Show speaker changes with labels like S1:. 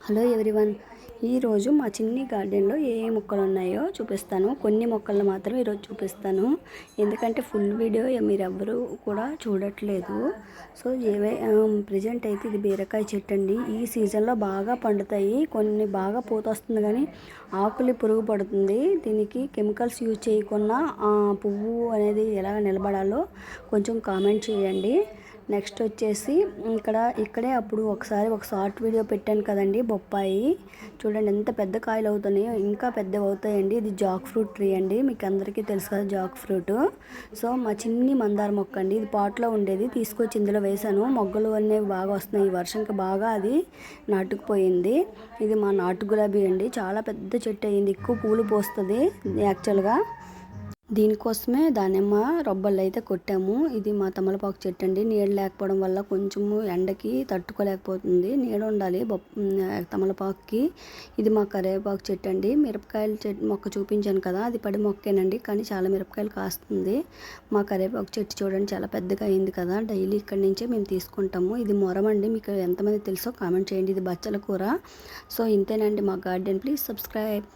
S1: Hello everyone, ఈరోజు మా చిన్ని గార్డెన్లో ఏ మొక్కలు ఉన్నాయో చూపిస్తాను. కొన్ని మొక్కలను మాత్రం ఈరోజు చూపిస్తాను, ఎందుకంటే ఫుల్ వీడియో మీరు ఎవ్వరూ కూడా చూడట్లేదు. సో ప్రజెంట్ అయితే ఇది బీరకాయ చెట్టు అండి. ఈ సీజన్లో బాగా పండుతాయి, కొన్ని బాగా పూత వస్తుంది కానీ ఆకులు పురుగు పడుతుంది. దీనికి కెమికల్స్ యూజ్ చేయకుండా పువ్వు అనేది ఎలా నిలబడాలో కొంచెం కామెంట్ చేయండి. నెక్స్ట్ వచ్చేసి ఇక్కడే అప్పుడు ఒక షార్ట్ వీడియో పెట్టాను కదండి, బొప్పాయి చూడండి ఎంత పెద్ద కాయలు అవుతున్నాయో, ఇంకా పెద్దవి అవుతాయండి. ఇది జాక్ ఫ్రూట్ ట్రీ అండి, మీకు అందరికీ తెలుసు కదా జాక్ ఫ్రూట్. సో మా చిన్ని మందార మొక్క అండి, ఇది పాట్లో ఉండేది, తీసుకొచ్చి ఇందులో వేసాను. మొగ్గలు అనేవి బాగా వస్తున్నాయి, ఈ వర్షంకి బాగా అది నాటుకుపోయింది. ఇది మా నాటు గులాబీ అండి, చాలా పెద్ద చెట్టు అయింది, ఎక్కువ పూలు పోస్తుంది యాక్చువల్గా. దీనికోసమే దానిమ్మ రొబ్బలు అయితే కొట్టాము. ఇది మా తమలపాకు చెట్టు అండి, నీడ లేకపోవడం వల్ల కొంచెము ఎండకి తట్టుకోలేకపోతుంది, నీడ ఉండాలి తమలపాకుకి. ఇది మా కరివేపాకు చెట్టు అండి. మిరపకాయల చెట్టు మొక్క చూపించాను కదా, అది పడి మొక్కేనండి, కానీ చాలా మిరపకాయలు కాస్తుంది. మా కరివేపాకు చెట్టు చూడండి చాలా పెద్దగా అయింది కదా, డైలీ ఇక్కడి నుంచే మేము తీసుకుంటాము. ఇది మొరం అండి, మీకు ఎంతమంది తెలుసో కామెంట్ చేయండి. ఇది బచ్చల కూర. సో ఇంతేనండి మా గార్డెన్, ప్లీజ్ సబ్స్క్రైబ్.